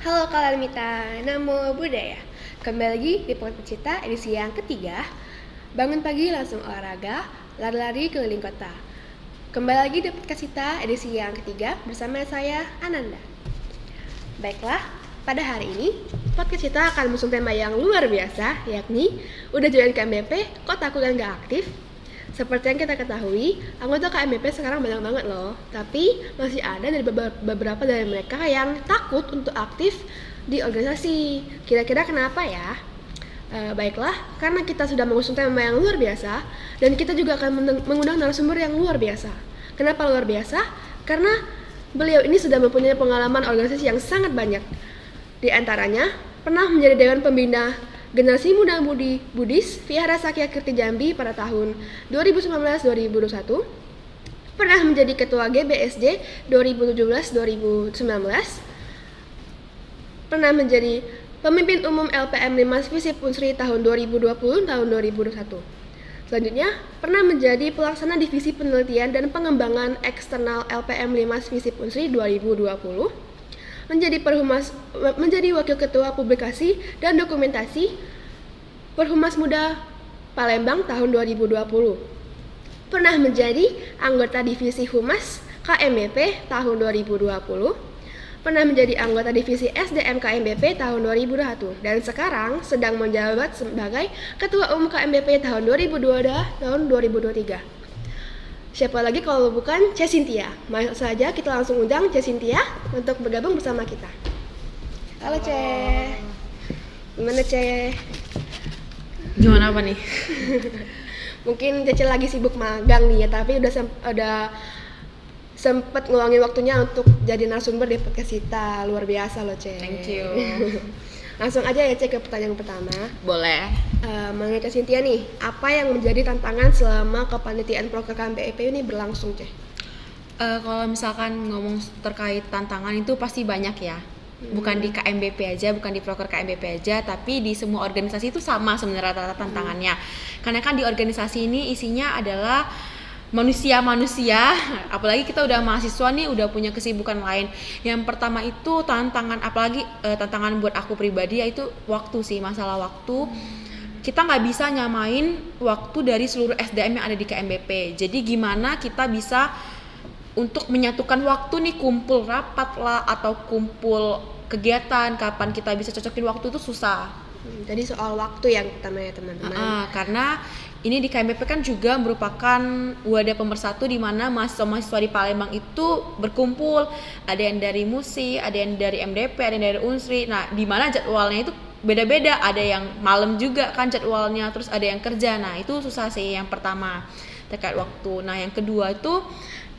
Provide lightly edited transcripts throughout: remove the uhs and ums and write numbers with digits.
Halo Kak Lalmita, Namo Buddhaya. Kembali lagi di podcast Cita edisi yang ketiga. Bangun pagi langsung olahraga, lari-lari keliling kota. Kembali lagi di podcast Cita edisi yang ketiga bersama saya Ananda. Baiklah, pada hari ini podcast Cita akan mengusung tema yang luar biasa, yakni udah join KMBP, kok takut dan gak aktif? Seperti yang kita ketahui, anggota KMBP sekarang banyak banget loh. Tapi masih ada dari beberapa dari mereka yang takut untuk aktif di organisasi. Kira-kira kenapa ya? Baiklah, karena kita sudah mengusung tema yang luar biasa, dan kita juga akan mengundang narasumber yang luar biasa. Kenapa luar biasa? Karena beliau ini sudah mempunyai pengalaman organisasi yang sangat banyak. Di antaranya, pernah menjadi Dewan Pembina Generasi Muda Mudi Buddhis Vihara Sakya Kirti Jambi pada tahun 2019-2021, pernah menjadi Ketua GBSD 2017-2019, pernah menjadi Pemimpin Umum LPM Limas Visip Unsri tahun 2020 tahun 2021. Selanjutnya, pernah menjadi Pelaksana Divisi Penelitian dan Pengembangan Eksternal LPM Limas Visip Unsri 2020, menjadi Wakil Ketua Publikasi dan Dokumentasi Perhumas Muda Palembang tahun 2020. Pernah menjadi anggota Divisi Humas KMBP tahun 2020. Pernah menjadi anggota Divisi SDM KMBP tahun 2021 dan sekarang sedang menjabat sebagai Ketua Umum KMBP tahun 2022 tahun 2023. Siapa lagi kalau bukan Ceh Cynthia? Masuk saja kita langsung undang Ceh Cynthia untuk bergabung bersama kita. Halo Ceh. Gimana Ceh? Gimana apa nih? Mungkin Cece lagi sibuk magang nih ya, tapi udah sempet ngeluangin waktunya untuk jadi narasumber di podcast kita. Luar biasa loh Ceh. Thank you. Langsung aja ya Ceh ke pertanyaan pertama. Boleh. Menurut Ceh Cynthia nih, apa yang menjadi tantangan selama kepanitiaan proker KMBP ini berlangsung Ceh? Kalau misalkan ngomong terkait tantangan itu pasti banyak ya. Bukan di KMBP aja, bukan di proker KMBP aja, tapi di semua organisasi itu sama sebenarnya rata-rata tantangannya. Karena kan di organisasi ini isinya adalah manusia-manusia, apalagi kita udah mahasiswa nih, udah punya kesibukan lain. Yang pertama itu tantangan, apalagi tantangan buat aku pribadi, yaitu waktu sih, masalah waktu. Kita nggak bisa nyamain waktu dari seluruh SDM yang ada di KMBP. Jadi gimana kita bisa untuk menyatukan waktu nih, kumpul rapat lah atau kumpul kegiatan, kapan kita bisa cocokin waktu itu susah. Jadi soal waktu yang pertama ya teman-teman. Karena ini di KMBP kan juga merupakan wadah pemersatu di mana mahasiswa-mahasiswa di Palembang itu berkumpul. Ada yang dari MUSI, ada yang dari MDP, ada yang dari Unsri. Nah, di mana jadwalnya itu beda-beda. Ada yang malam juga kan jadwalnya, terus ada yang kerja. Nah, itu susah sih yang pertama terkait waktu. Nah, yang kedua itu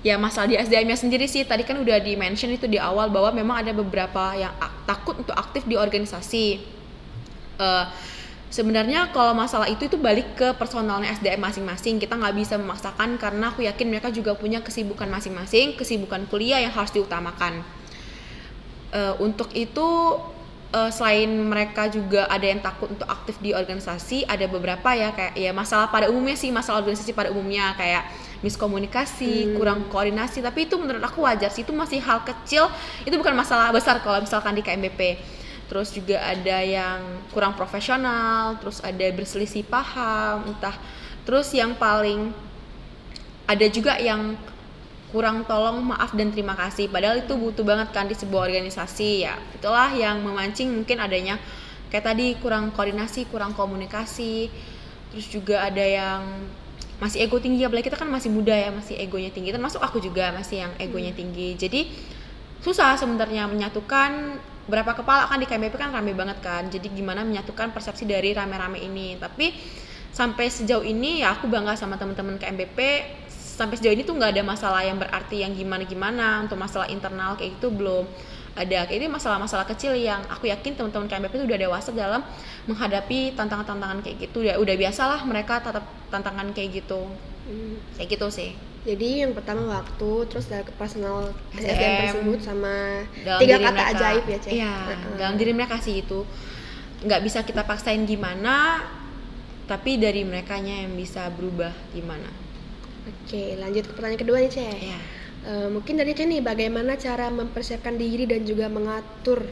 ya masalah di SDM-nya sendiri sih. Tadi kan udah di-mention itu di awal bahwa memang ada beberapa yang takut untuk aktif di organisasi. Sebenarnya kalau masalah itu balik ke personalnya SDM masing-masing. Kita nggak bisa memaksakan karena aku yakin mereka juga punya kesibukan masing-masing, kesibukan kuliah yang harus diutamakan. Untuk itu selain mereka juga ada yang takut untuk aktif di organisasi, ada beberapa ya kayak ya masalah pada umumnya sih, masalah organisasi pada umumnya kayak miskomunikasi, kurang koordinasi. Tapi itu menurut aku wajar sih, itu masih hal kecil, itu bukan masalah besar kalau misalkan di KMBP. Terus juga ada yang kurang profesional, terus ada berselisih paham, entah. Terus yang paling ada juga yang kurang tolong, maaf dan terima kasih. Padahal itu butuh banget kan di sebuah organisasi ya. Itulah yang memancing mungkin adanya kayak tadi kurang koordinasi, kurang komunikasi. Terus juga ada yang masih ego tinggi, apalagi kita kan masih muda ya, masih egonya tinggi. Termasuk aku juga masih yang egonya tinggi. Jadi susah sebenarnya menyatukan berapa kepala kan di KMBP kan rame banget kan. Jadi gimana menyatukan persepsi dari rame-rame ini. Tapi sampai sejauh ini ya aku bangga sama teman-teman KMBP. Sampai sejauh ini tuh nggak ada masalah yang berarti yang gimana-gimana. Untuk masalah internal kayak itu belum ada. Kayak itu masalah-masalah kecil yang aku yakin teman-teman KMBP itu udah dewasa dalam menghadapi tantangan-tantangan kayak gitu. Udah biasalah mereka tatap tantangan kayak gitu. Kayak gitu sih. Jadi yang pertama waktu, terus dari personal SDM tersebut sama dalam 3 kata mereka, ajaib ya Cek. Iya, dalam diri mereka sih itu. Nggak bisa kita paksain gimana, tapi dari merekanya yang bisa berubah gimana. Oke, lanjut ke pertanyaan kedua nih Cek. Iya. Mungkin dari Cek nih, bagaimana cara mempersiapkan diri dan juga mengatur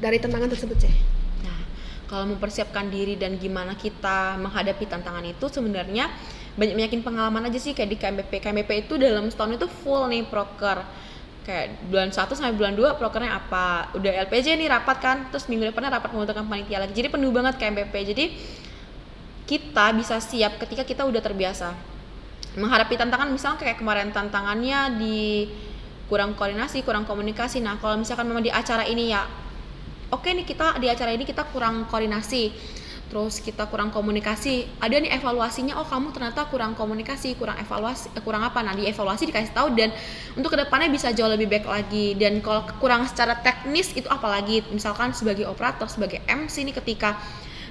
dari tantangan tersebut sih? Nah, kalau mempersiapkan diri dan gimana kita menghadapi tantangan itu sebenarnya banyakin pengalaman aja sih. Kayak di KMBP itu dalam setahun itu full nih proker. Kayak bulan 1 sampai bulan 2 prokernya apa, udah LPJ nih rapat kan, terus minggu depannya rapat pembentukan panitia lagi. Jadi penuh banget KMBP. Jadi kita bisa siap ketika kita udah terbiasa menghadapi tantangan. Misalnya kayak kemarin tantangannya di kurang koordinasi, kurang komunikasi. Nah, kalau misalkan memang di acara ini ya oke nih, kita di acara ini kita kurang koordinasi, terus kita kurang komunikasi, ada nih evaluasinya, oh kamu ternyata kurang komunikasi, kurang evaluasi, kurang apa, nah dievaluasi, dikasih tahu, dan untuk kedepannya bisa jauh lebih baik lagi. Dan kalau kurang secara teknis itu apalagi, misalkan sebagai operator, sebagai MC nih, ketika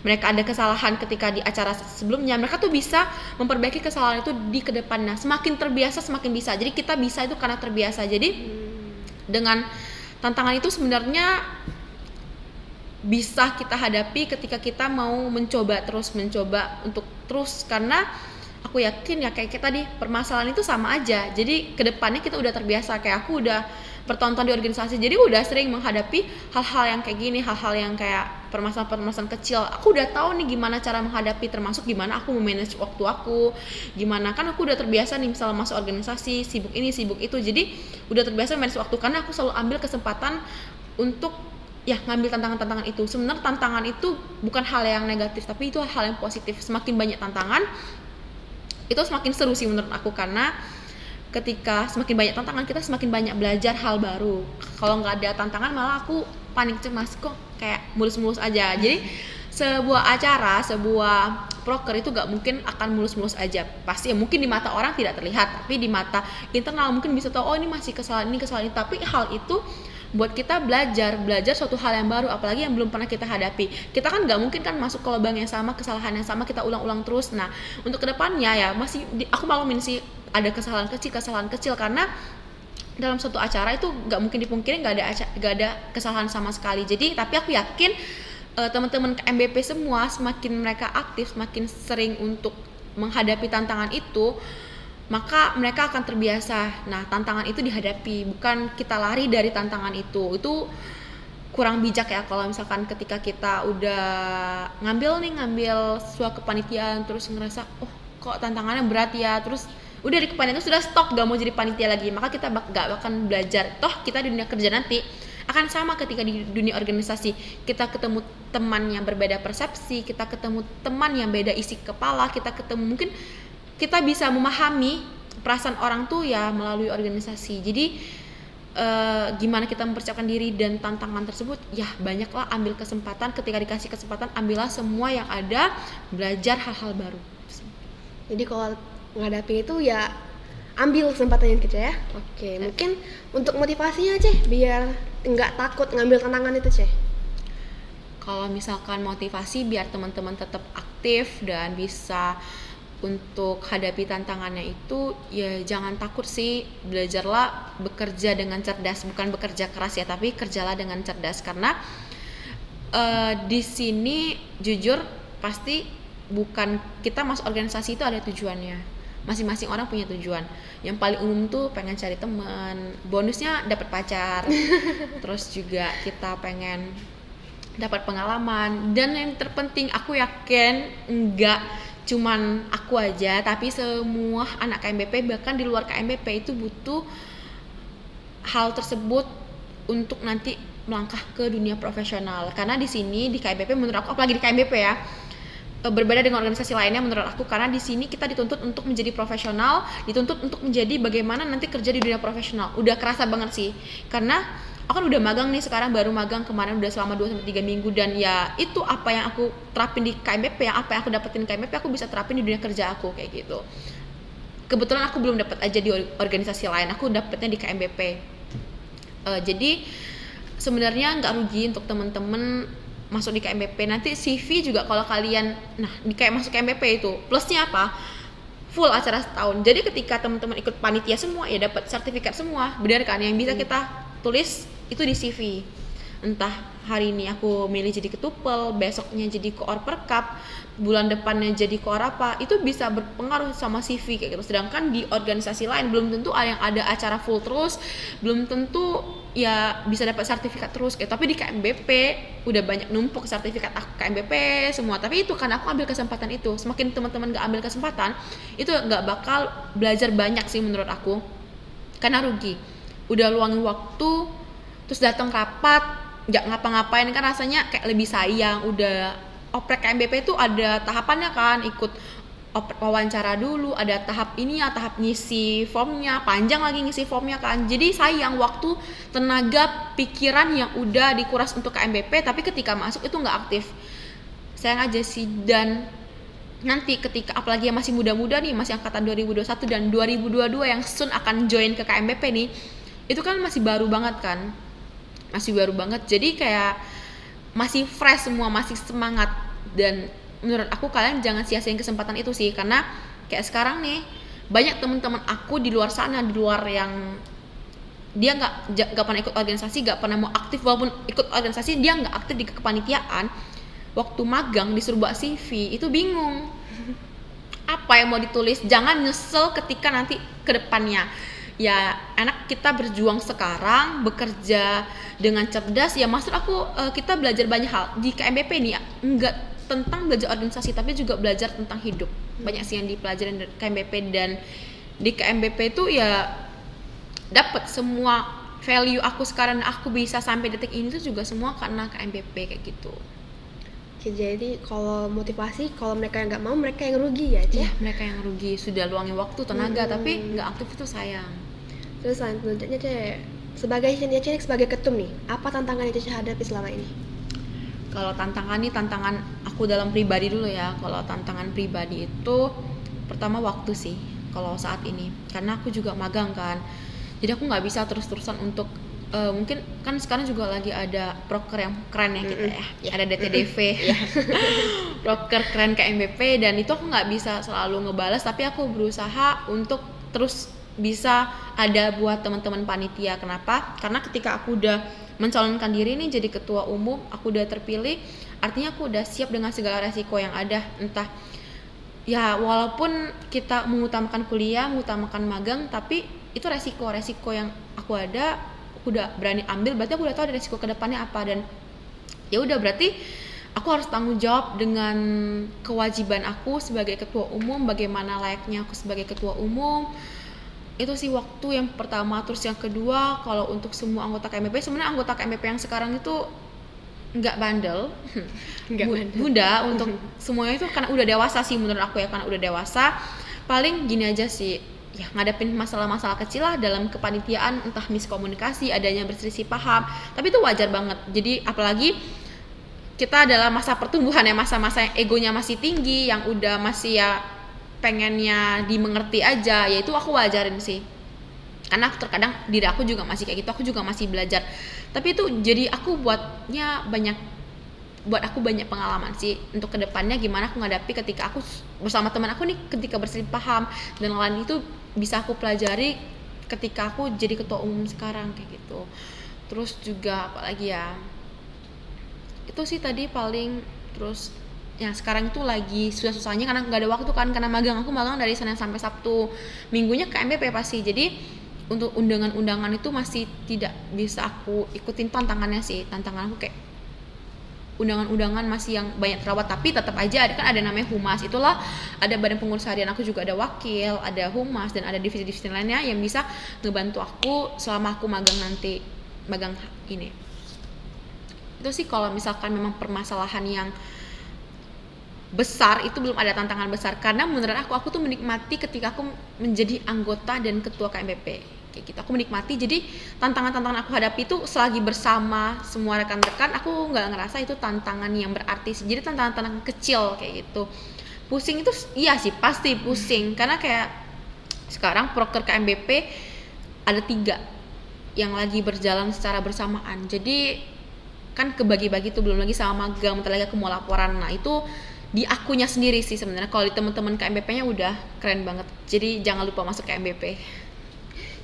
mereka ada kesalahan ketika di acara sebelumnya, mereka tuh bisa memperbaiki kesalahan itu di kedepannya. Semakin terbiasa semakin bisa, jadi kita bisa itu karena terbiasa. Jadi dengan tantangan itu sebenarnya bisa kita hadapi ketika kita mau mencoba untuk terus, karena aku yakin ya kayak tadi permasalahan itu sama aja. Jadi kedepannya kita udah terbiasa, kayak aku udah bertonton di organisasi, jadi udah sering menghadapi hal-hal yang kayak gini, hal-hal yang kayak permasalahan kecil. Aku udah tahu nih gimana cara menghadapi, termasuk gimana aku memanage waktu aku, gimana kan aku udah terbiasa nih misalnya masuk organisasi, sibuk ini sibuk itu, jadi udah terbiasa manage waktu, karena aku selalu ambil kesempatan untuk ya ngambil tantangan-tantangan itu. Sebenarnya tantangan itu bukan hal yang negatif, tapi itu hal yang positif. Semakin banyak tantangan itu semakin seru sih menurut aku, karena ketika semakin banyak tantangan kita semakin banyak belajar hal baru. Kalau nggak ada tantangan malah aku panik cemas, kok kayak mulus-mulus aja. Jadi sebuah acara, sebuah proker itu nggak mungkin akan mulus-mulus aja. Pasti ya mungkin di mata orang tidak terlihat, tapi di mata internal mungkin bisa tahu, oh ini masih kesalahan ini. Tapi hal itu buat kita belajar suatu hal yang baru, apalagi yang belum pernah kita hadapi. Kita kan nggak mungkin kan masuk ke lubang yang sama, kesalahan yang sama kita ulang-ulang terus. Nah, untuk kedepannya ya masih aku maklumin sih ada kesalahan kecil, karena dalam suatu acara itu nggak mungkin dipungkiri nggak ada kesalahan sama sekali. Jadi tapi aku yakin teman-teman KMBP semua semakin mereka aktif, semakin sering untuk menghadapi tantangan itu, maka mereka akan terbiasa. Nah, tantangan itu dihadapi, bukan kita lari dari tantangan itu. Itu kurang bijak ya kalau misalkan ketika kita udah ngambil suatu kepanitiaan terus ngerasa oh kok tantangannya berat ya, terus udah di kepanitiaan sudah stop, gak mau jadi panitia lagi, maka kita gak akan belajar. Toh kita di dunia kerja nanti akan sama ketika di dunia organisasi. Kita ketemu teman yang berbeda persepsi, kita ketemu teman yang beda isi kepala, kita ketemu mungkin kita bisa memahami perasaan orang tuh ya melalui organisasi. Jadi gimana kita mempersiapkan diri dan tantangan tersebut, ya banyaklah ambil kesempatan, ketika dikasih kesempatan ambillah semua yang ada, belajar hal-hal baru. Jadi kalau menghadapi itu ya ambil kesempatannya gitu ya. Oke, mungkin untuk motivasinya Ceh, biar nggak takut ngambil tantangan itu Ceh. Kalau misalkan motivasi biar teman-teman tetap aktif dan bisa untuk hadapi tantangannya itu, ya jangan takut sih, belajarlah bekerja dengan cerdas, bukan bekerja keras ya, tapi kerjalah dengan cerdas. Karena di sini jujur pasti bukan kita masuk organisasi itu ada tujuannya. Masing-masing orang punya tujuan. Yang paling umum tuh pengen cari teman, bonusnya dapat pacar. Terus juga kita pengen dapat pengalaman, dan yang terpenting aku yakin enggak cuman aku aja, tapi semua anak KMBP bahkan di luar KMBP itu butuh hal tersebut untuk nanti melangkah ke dunia profesional. Karena di sini di KMBP menurut aku, apalagi di KMBP ya, berbeda dengan organisasi lainnya menurut aku, karena di sini kita dituntut untuk menjadi profesional, dituntut untuk menjadi bagaimana nanti kerja di dunia profesional. Udah kerasa banget sih, karena aku kan udah magang nih, sekarang baru magang kemarin udah selama 2-3 minggu, dan ya itu apa yang aku terapin di KMBP, yang apa yang aku dapetin di KMBP aku bisa terapin di dunia kerja aku kayak gitu. Kebetulan aku belum dapat aja di organisasi lain, aku dapetnya di KMBP. Jadi sebenarnya nggak rugi untuk temen-temen masuk di KMBP. Nanti CV juga kalau kalian kayak masuk KMBP itu plusnya apa? Full acara setahun. Jadi ketika teman-teman ikut panitia semua ya dapat sertifikat semua, benar kan? Yang bisa kita tulis itu di CV. entah hari ini aku milih jadi ketupel, besoknya jadi koor perkap, bulan depannya jadi koor apa, itu bisa berpengaruh sama CV kayak gitu. Sedangkan di organisasi lain belum tentu yang ada acara full terus, belum tentu ya bisa dapat sertifikat terus kayak. Tapi di KMBP udah banyak numpuk sertifikat KMBP semua. Tapi itu karena aku ambil kesempatan itu. Semakin teman-teman gak ambil kesempatan, itu gak bakal belajar banyak sih menurut aku, karena rugi. Udah luangin waktu terus datang rapat nggak ngapa-ngapain, kan rasanya kayak lebih sayang. Udah oprek KMBP itu ada tahapannya kan, ikut wawancara dulu, ada tahap ini ya, tahap ngisi formnya, panjang lagi ngisi formnya kan. Jadi sayang waktu, tenaga, pikiran yang udah dikuras untuk KMBP, tapi ketika masuk itu nggak aktif. Sayang aja sih. Dan nanti ketika apalagi yang masih muda-muda nih, masih angkatan 2021 dan 2022 yang soon akan join ke KMBP nih, itu kan masih baru banget kan, masih baru banget, jadi kayak masih fresh semua, masih semangat. Dan menurut aku kalian jangan sia-siain kesempatan itu sih, karena kayak sekarang nih banyak teman-teman aku di luar sana, di luar yang dia nggak pernah ikut organisasi, nggak pernah mau aktif, walaupun ikut organisasi dia nggak aktif di kepanitiaan. Waktu magang disuruh buat CV itu bingung apa yang mau ditulis. Jangan nyesel ketika nanti ke depannya. Ya enak kita berjuang sekarang, bekerja dengan cerdas. Ya maksud aku kita belajar banyak hal di KMBP nih, enggak tentang belajar organisasi tapi juga belajar tentang hidup. Banyak sih yang dipelajarin dari KMBP, dan di KMBP itu ya dapat semua value aku sekarang, aku bisa sampai detik ini tuh juga semua karena KMBP kayak gitu. Oke, jadi kalau motivasi, kalau mereka yang nggak mau, mereka yang rugi ya, Ceh? Iya, mereka yang rugi, sudah luangin waktu, tenaga, tapi nggak aktif itu sayang. Terus selanjutnya, Ceh, sebagai ketum nih, apa tantangan yang Ceh hadapi selama ini? Kalau tantangan nih, tantangan aku dalam pribadi dulu ya. Kalau tantangan pribadi itu pertama waktu sih, kalau saat ini, karena aku juga magang kan, jadi aku nggak bisa terus-terusan untuk mungkin kan sekarang juga lagi ada proker yang keren ya kita ya, ada DTDV proker keren KMBP, dan itu aku nggak bisa selalu ngebales, tapi aku berusaha untuk terus bisa ada buat teman-teman panitia. Kenapa? Karena ketika aku udah mencalonkan diri nih jadi ketua umum, aku udah terpilih, artinya aku udah siap dengan segala resiko yang ada. Entah ya, walaupun kita mengutamakan kuliah, mengutamakan magang, tapi itu resiko yang aku udah berani ambil, berarti aku udah tahu ada resiko kedepannya apa. Dan ya udah, berarti aku harus tanggung jawab dengan kewajiban aku sebagai ketua umum, bagaimana layaknya aku sebagai ketua umum. Itu sih waktu yang pertama. Terus yang kedua, kalau untuk semua anggota KMBP, sebenarnya anggota KMBP yang sekarang itu nggak bandel, muda untuk semuanya itu, karena udah dewasa sih menurut aku ya, karena udah dewasa. Paling gini aja sih, ya ngadepin masalah-masalah kecil lah dalam kepanitiaan, entah miskomunikasi, adanya berselisih paham, tapi itu wajar banget. Jadi apalagi kita adalah masa pertumbuhan ya, masa-masa yang egonya masih tinggi, yang udah masih ya pengennya dimengerti aja, ya itu aku wajarin sih, karena terkadang diri aku juga masih kayak gitu, aku juga masih belajar. Tapi itu jadi aku buat aku banyak pengalaman sih untuk kedepannya, gimana aku ngadapi ketika aku bersama teman aku nih ketika berselisih paham, dan lain itu bisa aku pelajari ketika aku jadi ketua umum sekarang kayak gitu. Terus juga apalagi ya, itu sih tadi paling. Terus ya sekarang itu lagi susah-susahnya karena nggak ada waktu kan, karena aku magang dari Senin sampai Sabtu, minggunya KMBP pasti. Jadi untuk undangan-undangan itu masih tidak bisa aku ikutin tantangannya sih. Tantangan aku kayak undangan-undangan masih yang banyak terawat, tapi tetap aja ada kan, ada namanya humas, itulah ada badan pengurus harian, aku juga ada wakil, ada humas, dan ada divisi-divisi lainnya yang bisa ngebantu aku selama aku magang ini. Itu sih kalau misalkan memang permasalahan yang besar, itu belum ada tantangan besar, karena menurut aku tuh menikmati ketika aku menjadi anggota dan ketua KMBP kayak gitu. Aku menikmati, jadi tantangan-tantangan aku hadapi itu selagi bersama semua rekan-rekan, aku nggak ngerasa itu tantangan yang berarti. Jadi tantangan-tantangan kecil kayak gitu. Pusing itu iya sih, pasti pusing, karena kayak sekarang proker KMBP ada 3 yang lagi berjalan secara bersamaan, jadi kan kebagi-bagi tuh, belum lagi sama magang, bentar lagi aku mau laporan. Nah itu di akunya sendiri sih sebenarnya. Kalau di teman-teman KMBP-nya udah keren banget, jadi jangan lupa masuk KMBP.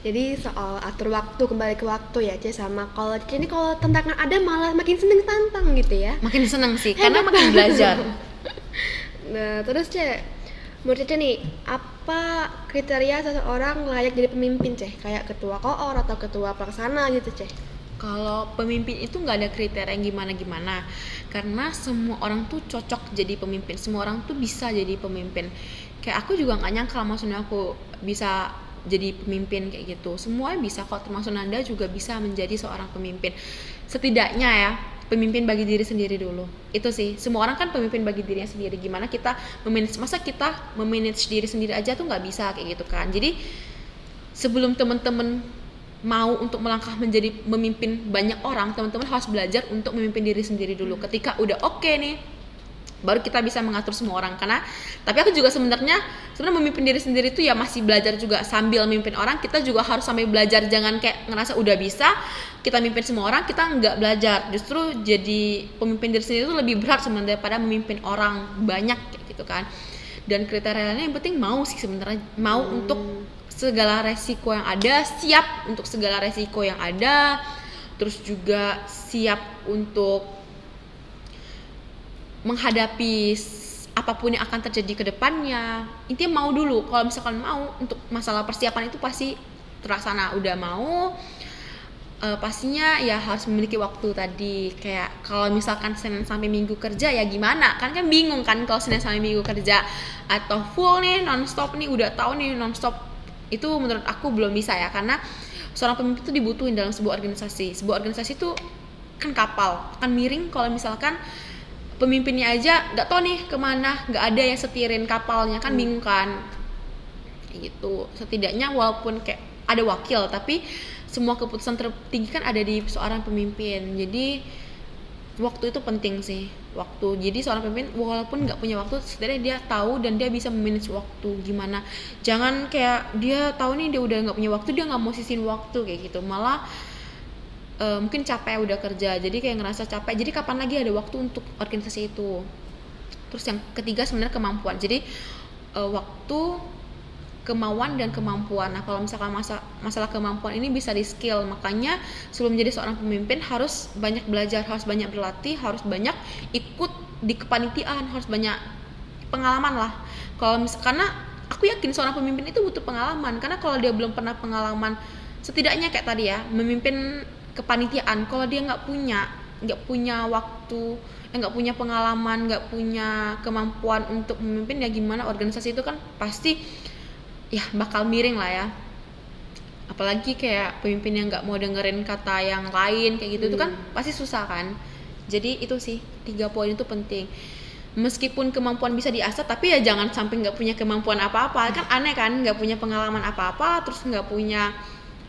Jadi soal atur waktu, kembali ke waktu ya Ce, sama kalau ini kalau tantangan ada malah makin seneng tantang gitu ya. Makin seneng sih, karena makin belajar. Nah terus Ce, menurut Ce nih, apa kriteria seseorang layak jadi pemimpin Ce? Kayak ketua koor atau ketua pelaksana gitu Ce? Kalau pemimpin itu nggak ada kriteria yang gimana-gimana, karena semua orang tuh cocok jadi pemimpin, semua orang tuh bisa jadi pemimpin. Kayak aku juga nggak nyangka maksudnya aku bisa jadi pemimpin kayak gitu. Semuanya bisa kok, termasuk Nanda juga bisa menjadi seorang pemimpin. Setidaknya ya, pemimpin bagi diri sendiri dulu. Itu sih, semua orang kan pemimpin bagi dirinya sendiri. Gimana kita memanage, masa kita memanage diri sendiri aja tuh nggak bisa kayak gitu kan. Jadi sebelum teman-teman mau untuk melangkah menjadi memimpin banyak orang, teman-teman harus belajar untuk memimpin diri sendiri dulu. Ketika udah oke nih, baru kita bisa mengatur semua orang. Karena tapi aku juga sebenarnya memimpin diri sendiri tuh ya masih belajar juga, sambil memimpin orang kita juga harus sambil belajar. Jangan kayak ngerasa udah bisa kita memimpin semua orang kita nggak belajar. Justru jadi pemimpin diri sendiri itu lebih berat sebenarnya daripada memimpin orang banyak kayak gitu kan. Dan kriterianya yang penting mau sih sebenarnya, mau untuk segala resiko yang ada, siap untuk segala resiko yang ada, terus juga siap untuk menghadapi apapun yang akan terjadi ke depannya. Intinya mau dulu. Kalau misalkan mau, untuk masalah persiapan itu pasti terlaksana. Udah mau, pastinya ya harus memiliki waktu tadi. Kayak kalau misalkan Senin sampai Minggu kerja ya gimana? Kan bingung kan kalau Senin sampai Minggu kerja, atau full nih non-stop nih, udah tahu nih non-stop. Itu menurut aku belum bisa ya, karena seorang pemimpin itu dibutuhin dalam sebuah organisasi. Sebuah organisasi itu kan kapal, akan miring kalau misalkan pemimpinnya aja nggak tahu nih kemana, nggak ada yang setirin kapalnya, kan bingung kan kayak gitu. Setidaknya walaupun kayak ada wakil, tapi semua keputusan tertinggi kan ada di seorang pemimpin. Jadi waktu itu penting sih, waktu. Jadi seorang pemimpin walaupun nggak punya waktu, setidaknya dia tahu dan dia bisa memanage waktu gimana. Jangan kayak dia tahu nih dia udah nggak punya waktu, dia nggak mau sisin waktu kayak gitu, malah mungkin capek udah kerja, jadi kayak ngerasa capek, jadi kapan lagi ada waktu untuk organisasi itu. Terus yang ketiga sebenarnya kemampuan. Jadi waktu, kemauan dan kemampuan. Nah kalau misalkan masalah kemampuan ini bisa di skill, makanya sebelum menjadi seorang pemimpin harus banyak belajar, harus banyak berlatih, harus banyak ikut di kepanitiaan, harus banyak pengalaman lah. Karena aku yakin seorang pemimpin itu butuh pengalaman, karena kalau dia belum pernah pengalaman, setidaknya kayak tadi ya, memimpin kepanitiaan, kalau dia nggak punya waktu, nggak punya pengalaman, nggak punya kemampuan untuk memimpin, ya gimana organisasi itu kan pasti ya bakal miring lah ya. Apalagi kayak pemimpin yang nggak mau dengerin kata yang lain kayak gitu, itu kan pasti susah kan. Jadi itu sih 3 poin itu penting. Meskipun kemampuan bisa diasah, tapi ya jangan sampai nggak punya kemampuan apa-apa. Kan aneh kan, nggak punya pengalaman apa-apa, terus nggak punya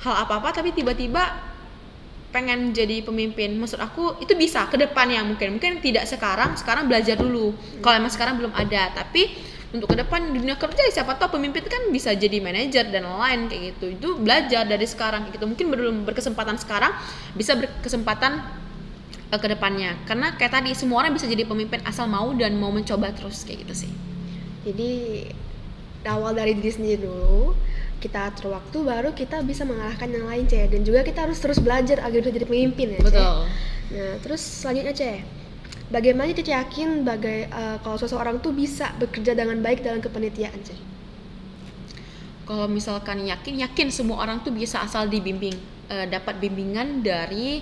hal apa-apa, tapi tiba-tiba pengen jadi pemimpin. Maksud aku itu bisa ke depannya, mungkin tidak sekarang belajar dulu. Kalau emang sekarang belum ada, tapi untuk ke depan di dunia kerja siapa tahu pemimpin kan bisa jadi manajer dan lain kayak gitu. Itu belajar dari sekarang gitu. Mungkin belum berkesempatan sekarang, bisa berkesempatan ke depannya. Karena kayak tadi semua orang bisa jadi pemimpin asal mau dan mau mencoba terus kayak gitu sih. Jadi awal dari diri sendiri dulu, kita atur waktu, baru kita bisa mengarahkan yang lain Ce. Dan juga kita harus terus belajar agar bisa jadi pemimpin ya Ce. Betul. Nah terus selanjutnya Ce, bagaimana Cici yakin kalau seseorang tuh bisa bekerja dengan baik dalam kepanitiaan Ce? Kalau misalkan yakin semua orang tuh bisa asal dibimbing, dapat bimbingan dari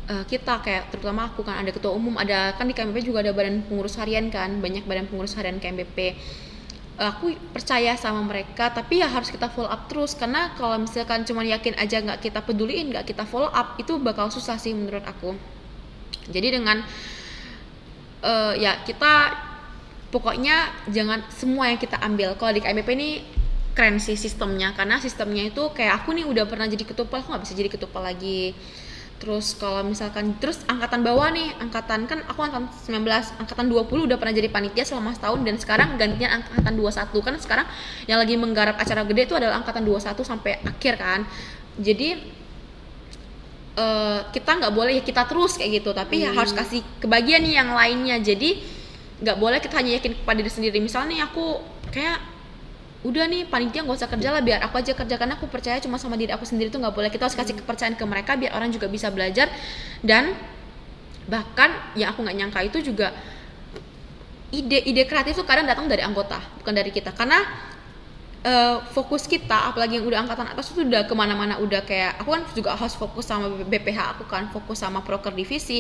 kita, kayak terutama aku kan ada ketua umum, ada kan di KMBP juga ada badan pengurus harian kan, banyak badan pengurus harian KMBP. Aku percaya sama mereka, tapi ya harus kita follow up terus, karena kalau misalkan cuma yakin aja nggak kita peduliin, nggak kita follow up, itu bakal susah sih menurut aku. Jadi dengan ya kita pokoknya jangan semua yang kita ambil. Kalau di KMBP ini keren sih sistemnya, karena sistemnya itu kayak aku nih udah pernah jadi ketupat, aku nggak bisa jadi ketupat lagi. Terus kalau misalkan terus angkatan bawah nih, angkatan kan aku angkatan 19, angkatan 20 udah pernah jadi panitia selama setahun, dan sekarang gantinya angkatan 21 kan sekarang yang lagi menggarap acara gede itu adalah angkatan 21 sampai akhir kan. Jadi kita nggak boleh ya kita terus kayak gitu, tapi ya harus kasih kebagian nih yang lainnya. Jadi nggak boleh kita hanya yakin kepada diri sendiri. Misalnya nih aku kayak udah nih panitia nggak usah kerja lah, biar aku aja kerja, karena aku percaya cuma sama diri aku sendiri tuh nggak boleh. Kita harus kasih kepercayaan ke mereka biar orang juga bisa belajar. Dan bahkan yang aku nggak nyangka itu juga ide-ide kreatif tuh kadang datang dari anggota, bukan dari kita. Karena fokus kita, apalagi yang udah angkatan atas itu udah kemana-mana, udah kayak aku kan juga harus fokus sama BPH aku kan, fokus sama proker divisi,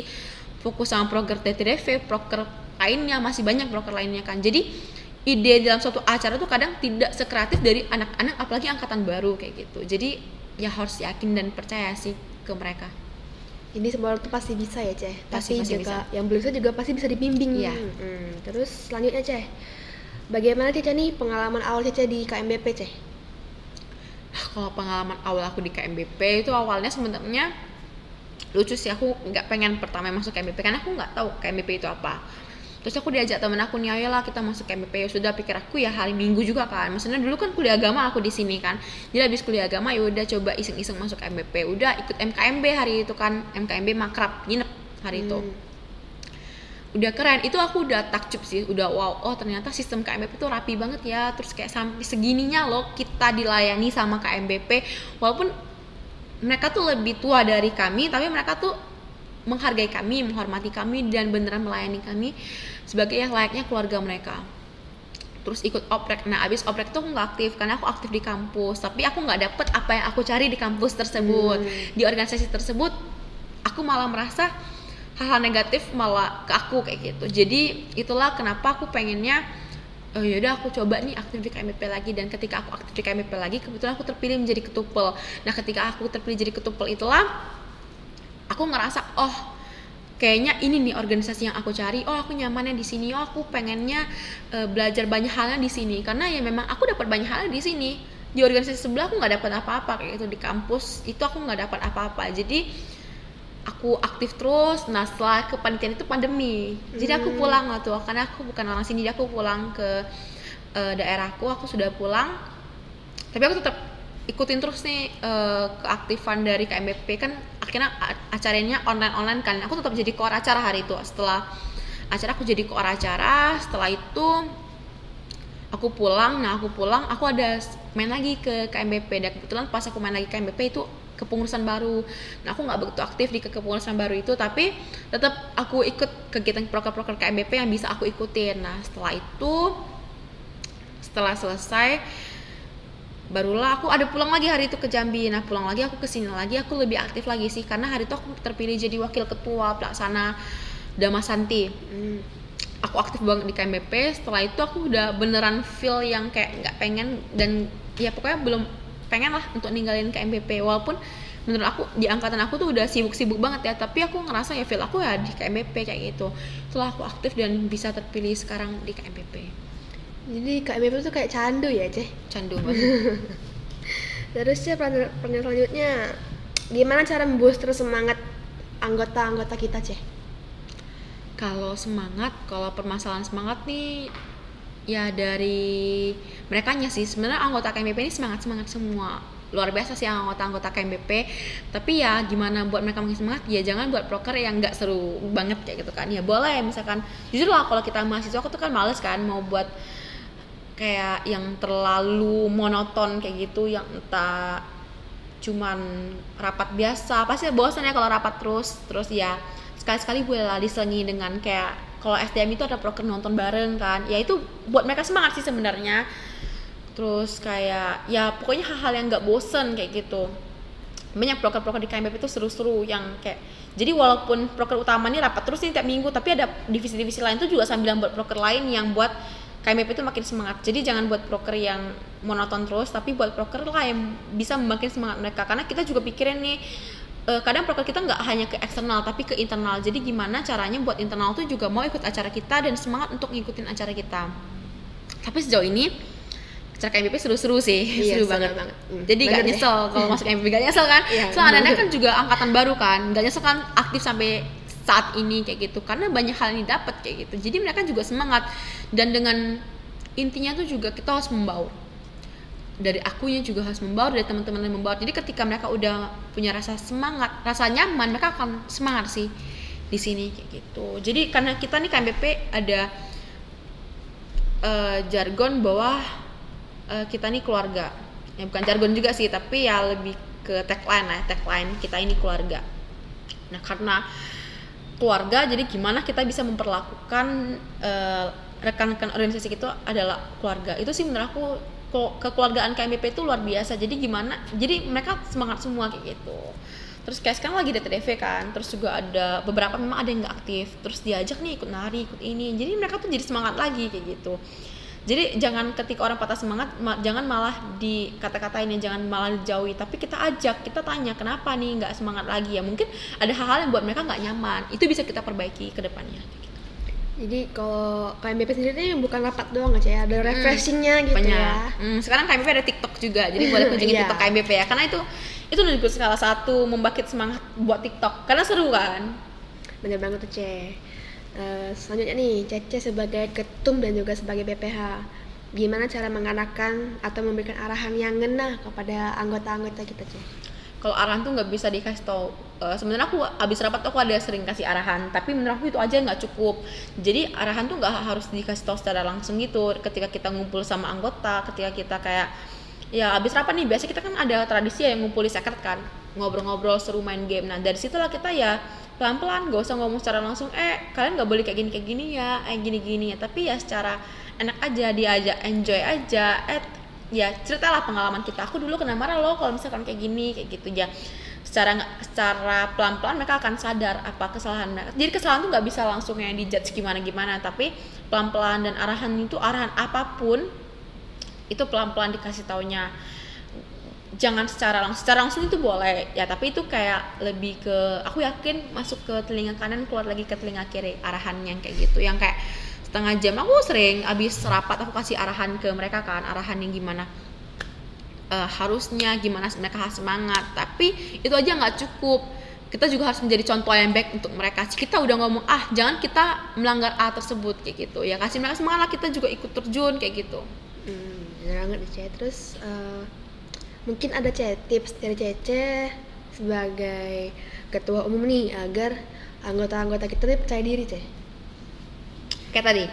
fokus sama proker TTDV, proker lainnya, masih banyak proker lainnya kan. Jadi ide dalam suatu acara tuh kadang tidak sekreatif dari anak-anak, apalagi angkatan baru kayak gitu. Jadi ya harus yakin dan percaya sih ke mereka. Ini semua orang tuh pasti bisa ya Ceh, Pasti juga bisa. yang belum bisa juga pasti bisa dibimbing. Iya. Terus selanjutnya Ceh, bagaimana Cece nih pengalaman awal Cece di KMBP Ceh? Kalau pengalaman awal aku di KMBP itu awalnya sebenarnya lucu sih. Aku nggak pengen pertama masuk KMBP karena aku nggak tahu KMBP itu apa. Terus aku diajak temen aku nih, ayolah kita masuk KMBP. Ya sudah, pikir aku ya hari Minggu juga kan. Maksudnya dulu kan kuliah agama aku di sini kan. Jadi habis kuliah agama ya udah coba iseng-iseng masuk KMBP. Udah ikut MKMB hari itu kan. MKMB makrab, nginep hari itu. Udah keren. Itu aku udah takjub sih. Udah wow, oh ternyata sistem KMBP itu rapi banget ya. Terus kayak sampai segininya loh kita dilayani sama KMBP. Walaupun mereka tuh lebih tua dari kami, tapi mereka tuh menghargai kami, menghormati kami, dan beneran melayani kami sebagai yang layaknya keluarga mereka. Terus ikut oprek. Nah abis oprek itu aku nggak aktif karena aku aktif di kampus, tapi aku nggak dapet apa yang aku cari di kampus tersebut. Di organisasi tersebut aku malah merasa hal-hal negatif malah ke aku kayak gitu. Jadi itulah kenapa aku pengennya yaudah aku coba nih aktif di KMBP lagi. Dan ketika aku aktif di KMBP lagi, kebetulan aku terpilih menjadi ketupel. Nah ketika aku terpilih jadi ketupel itulah aku ngerasa oh kayaknya ini nih organisasi yang aku cari. Oh aku nyamannya di sini. Oh aku pengennya belajar banyak halnya di sini. Karena ya memang aku dapat banyak halnya di sini. Di organisasi sebelah aku nggak dapat apa-apa kayak gitu. Di kampus itu aku nggak dapat apa-apa. Jadi aku aktif terus. Nah setelah kepanitiaan itu pandemi. Jadi aku pulang lah tuh. Karena aku bukan orang sini. Jadi aku pulang ke daerahku. Aku sudah pulang. Tapi aku tetap ikutin terus nih keaktifan dari KMBP kan. Akhirnya acaranya online kan, aku tetap jadi koor acara hari itu. Setelah acara aku jadi koor acara. Setelah itu aku pulang. Nah aku pulang, aku ada main lagi ke KMBP. Dan kebetulan pas aku main lagi ke KMBP itu kepengurusan baru. Nah aku nggak begitu aktif di kepengurusan baru itu, tapi tetap aku ikut kegiatan proker-proker KMBP yang bisa aku ikutin. Nah setelah itu, setelah selesai barulah aku ada pulang lagi hari itu ke Jambi. Nah pulang lagi aku kesini lagi, aku lebih aktif lagi sih karena hari itu aku terpilih jadi wakil ketua pelaksana Damasanti. Aku aktif banget di KMBP. Setelah itu aku udah beneran feel yang kayak nggak pengen, dan ya pokoknya belum pengen lah untuk ninggalin KMBP. Walaupun menurut aku di angkatan aku tuh udah sibuk-sibuk banget ya, tapi aku ngerasa ya feel aku ya di KMBP kayak gitu. Setelah aku aktif dan bisa terpilih sekarang di KMBP. Jadi KMBP itu kayak candu ya Ceh? Candu banget. Terus Ceh, pertanyaan selanjutnya, gimana cara membooster semangat anggota-anggota kita Ceh? Kalau semangat, kalau permasalahan semangat nih ya dari merekanya sih. Sebenarnya anggota KMBP ini semangat semua, luar biasa sih anggota-anggota KMBP. Tapi ya gimana buat mereka makin semangat, ya jangan buat proker yang nggak seru banget kayak gitu kan. Ya boleh misalkan, jujur lah kalau kita mahasiswa aku tuh kan males kan mau buat kayak yang terlalu monoton kayak gitu, yang entah cuman rapat biasa. Pasti bosan ya kalau rapat terus ya sekali-sekali boleh lah diselingi dengan kayak kalau SDM itu ada proker nonton bareng kan, ya itu buat mereka semangat sih sebenarnya. Terus kayak ya pokoknya hal-hal yang nggak bosen kayak gitu. Banyak proker-proker di KMBP itu seru-seru yang kayak, jadi walaupun proker utama ini rapat terus nih tiap minggu, tapi ada divisi-divisi lain tuh juga sambilan buat proker lain yang buat KMBP itu makin semangat. Jadi jangan buat proker yang monoton terus, tapi buat proker lah yang bisa makin semangat mereka. Karena kita juga pikirin nih, kadang proker kita nggak hanya ke eksternal tapi ke internal. Jadi gimana caranya buat internal tuh juga mau ikut acara kita dan semangat untuk ngikutin acara kita. Tapi sejauh ini acara KMBP seru-seru sih, Iya, seru banget. Jadi nggak nyesel kalau masuk KMBP, nggak nyesel kan? Soalnya anak kan juga angkatan baru kan, nggak nyesel kan aktif sampai saat ini kayak gitu, karena banyak hal yang dapat kayak gitu. Jadi mereka juga semangat, dan dengan intinya tuh juga kita harus membaur. Dari akunya juga harus membaur, dari teman-teman yang membaur. Jadi ketika mereka udah punya rasa semangat, rasa nyaman, mereka akan semangat sih di sini kayak gitu. Jadi karena kita nih KMBP ada jargon bahwa kita nih keluarga. Ya bukan jargon juga sih, tapi ya lebih ke tagline kita ini keluarga. Nah, karena keluarga, jadi gimana kita bisa memperlakukan rekan-rekan organisasi itu adalah keluarga. Itu sih menurut aku kekeluargaan KMBP itu luar biasa. Jadi gimana? Jadi mereka semangat semua kayak gitu. Terus kayak sekarang lagi DTDV kan, terus juga ada beberapa memang ada yang nggak aktif, terus diajak nih ikut nari, ikut ini, jadi mereka tuh jadi semangat lagi kayak gitu. Jadi jangan ketika orang patah semangat, jangan malah dikata-katain, jangan malah dijauhi, tapi kita ajak, kita tanya kenapa nih nggak semangat lagi ya, mungkin ada hal-hal yang buat mereka nggak nyaman, itu bisa kita perbaiki ke depannya. Jadi kalau KMBP sendiri bukan rapat doang aja ya, ada refreshingnya gitu banyak. ya. Sekarang KMBP ada TikTok juga, jadi boleh kunjungi TikTok KMBP ya, karena itu juga salah satu membangkit semangat buat TikTok, karena seru kan. Bener banget tuh Ce. Selanjutnya nih, Cece sebagai ketum dan juga sebagai BPH, gimana cara mengarahkan atau memberikan arahan yang ngena kepada anggota-anggota kita Ce? Kalau arahan tuh nggak bisa dikasih tau. Sebenarnya aku abis rapat aku ada sering kasih arahan, tapi menurut aku itu aja nggak cukup. Jadi arahan tuh nggak harus dikasih tau secara langsung gitu. Ketika kita ngumpul sama anggota, ketika kita kayak ya abis rapat nih, biasa kita kan ada tradisi ya yang ngumpul di secret kan, ngobrol-ngobrol seru main game. Nah dari situlah kita ya pelan-pelan, gak usah ngomong secara langsung kalian gak boleh kayak gini ya, gini-gini ya, tapi ya secara enak aja, diajak enjoy aja, ya ceritalah pengalaman kita, aku dulu kena marah loh kalau misalkan kayak gini, kayak gitu ya. Secara pelan-pelan mereka akan sadar apa kesalahan mereka. Jadi kesalahan tuh nggak bisa langsung yang dijudge gimana, tapi pelan-pelan, dan arahan itu arahan apapun itu pelan-pelan dikasih taunya. Jangan secara langsung itu boleh ya, tapi itu kayak lebih ke, aku yakin masuk ke telinga kanan keluar lagi ke telinga kiri arahannya kayak gitu. Yang kayak setengah jam aku sering abis rapat aku kasih arahan ke mereka kan, arahan yang gimana harusnya gimana mereka harus semangat, tapi itu aja nggak cukup. Kita juga harus menjadi contoh yang baik untuk mereka. Kita udah ngomong jangan kita melanggar A tersebut kayak gitu ya, kasih mereka semangat, kita juga ikut terjun kayak gitu. Bener banget nih. Terus mungkin ada tips dari Cece sebagai ketua umum nih agar anggota-anggota kita nih percaya diri Kayak tadi,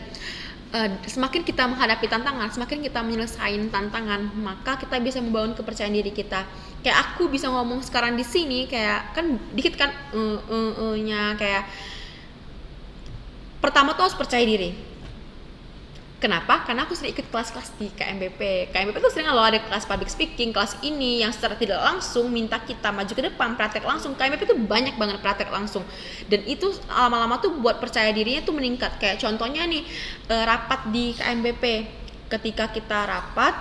semakin kita menghadapi tantangan, semakin kita menyelesaikan tantangan, maka kita bisa membangun kepercayaan diri kita. Kayak aku bisa ngomong sekarang di sini, kayak kan dikit kan nya kayak pertama tuh harus percaya diri. Kenapa? Karena aku sering ikut kelas-kelas di KMBP. KMBP tuh sering loh ada kelas public speaking, kelas ini yang secara tidak langsung minta kita maju ke depan, praktek langsung. KMBP tuh banyak banget praktek langsung. Dan itu lama-lama tuh buat percaya dirinya tuh meningkat. Kayak contohnya nih, rapat di KMBP. Ketika kita rapat,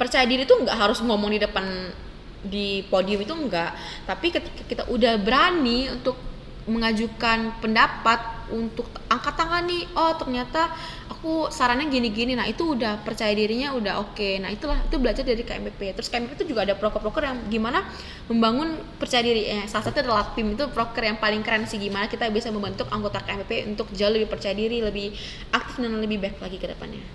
percaya diri tuh nggak harus ngomong di depan di podium itu enggak. Tapi ketika kita udah berani untuk mengajukan pendapat, untuk angkat tangan nih, ternyata aku sarannya gini-gini, nah itu udah percaya dirinya udah oke. Nah itu belajar dari KMBP. Terus KMBP itu juga ada proker-proker yang gimana membangun percaya diri. Salah satu adalah PIM, itu proker yang paling keren sih, gimana kita bisa membentuk anggota KMBP untuk jauh lebih percaya diri, lebih aktif dan lebih baik lagi ke depannya.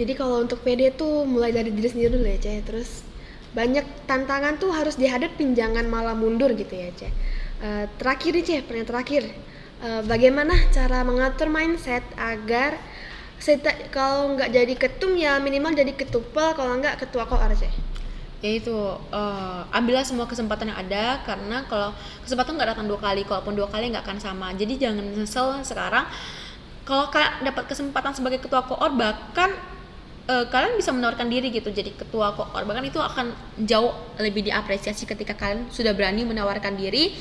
Jadi kalau untuk PD tuh mulai dari diri sendiri dulu ya Ce. Terus banyak tantangan tuh harus dihadapin, jangan malah mundur gitu ya Ce. Terakhir nih Ce, pertanyaan terakhir, bagaimana cara mengatur mindset agar kalau nggak jadi ketum ya minimal jadi ketupel, kalau nggak ketua koor Ce? Yaitu ambillah semua kesempatan yang ada, karena kalau kesempatan nggak datang 2 kali, kalaupun 2 kali nggak akan sama. Jadi jangan nyesel sekarang kalau kalian dapat kesempatan sebagai ketua koor, bahkan kalian bisa menawarkan diri gitu jadi ketua koor, bahkan itu akan jauh lebih diapresiasi ketika kalian sudah berani menawarkan diri.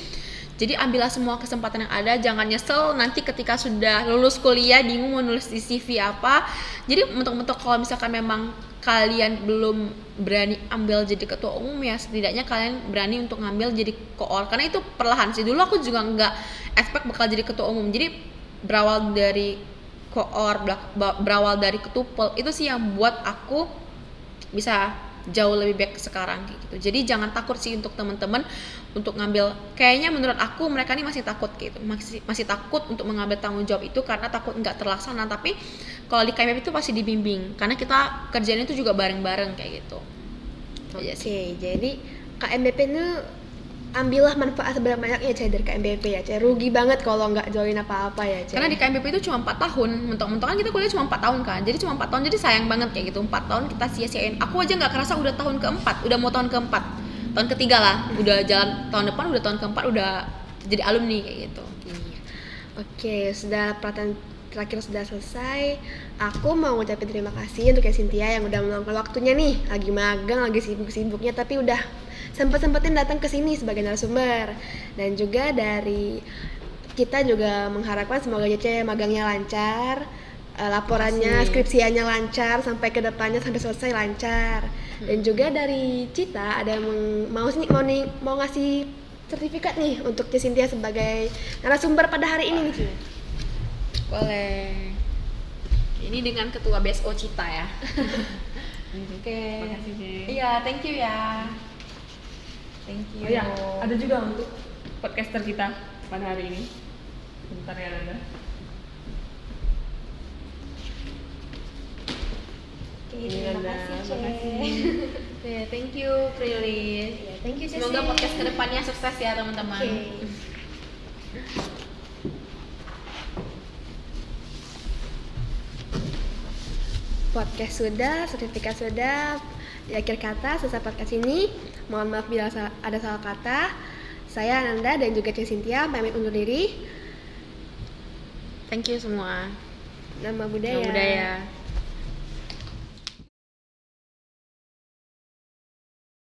Jadi ambillah semua kesempatan yang ada, jangan nyesel nanti ketika sudah lulus kuliah bingung mau nulis di CV apa. Jadi mentok-mentok kalau misalkan memang kalian belum berani ambil jadi ketua umum, ya setidaknya kalian berani untuk ngambil jadi koor, karena itu perlahan sih. Dulu aku juga nggak expect bakal jadi ketua umum, jadi berawal dari koor, berawal dari ketupel, itu sih yang buat aku bisa jauh lebih baik sekarang gitu. Jadi jangan takut sih untuk teman-teman untuk ngambil, kayaknya menurut aku mereka ini masih takut gitu, masih takut untuk mengambil tanggung jawab itu karena takut nggak terlaksana. Tapi kalau di KMP itu pasti dibimbing, karena kita kerjanya itu juga bareng-bareng kayak gitu. Oke, jadi KMBP ini ambillah manfaat sebanyak-banyaknya Cek dari KMBP ya Cek. Rugi banget kalau nggak join apa-apa ya Cek. Karena di KMBP itu cuma 4 tahun, mentok-mentok kan kita kuliah cuma 4 tahun kan, jadi cuma 4 tahun, jadi sayang banget kayak gitu, 4 tahun kita sia-siain. Aku aja nggak kerasa udah tahun keempat, udah mau tahun keempat, tahun ketiga lah, udah jalan tahun depan, udah tahun keempat, udah jadi alumni kayak gitu. Iya. Oke, sudah pelatihan terakhir sudah selesai. Aku mau ngucapin terima kasih untuk Cynthia yang udah meluangkan waktunya nih, lagi magang, lagi sibuk-sibuknya, tapi udah sempet-sempetin datang ke sini sebagai narasumber. Dan juga dari kita juga mengharapkan semoga JC magangnya lancar, laporannya, skripsiannya lancar sampai ke depannya sampai selesai lancar. Dan juga dari Cita ada yang mau ngasih sertifikat nih untuk Cynthia sebagai narasumber pada hari ini nih Ci. Boleh. Ini dengan ketua BSO Cita ya. Oke. Makasih, Cik. Iya, thank you ya. Thank you. Oh ya, ada juga untuk podcaster kita pada hari ini. Bentar ya Nanda. Oke, Ini terima Nanda, kasih Cek. makasih. Oke, thank you Prilly. Ya, thank you Cek. Semoga podcast kedepannya sukses ya teman-teman. Oke. Podcast sudah, sertifikat sudah. Di akhir kata selesai podcast ini. Mohon maaf bila ada salah kata. Saya Ananda dan juga Cek Cynthia pamit undur diri. Thank you semua. Nama budaya. Nama budaya.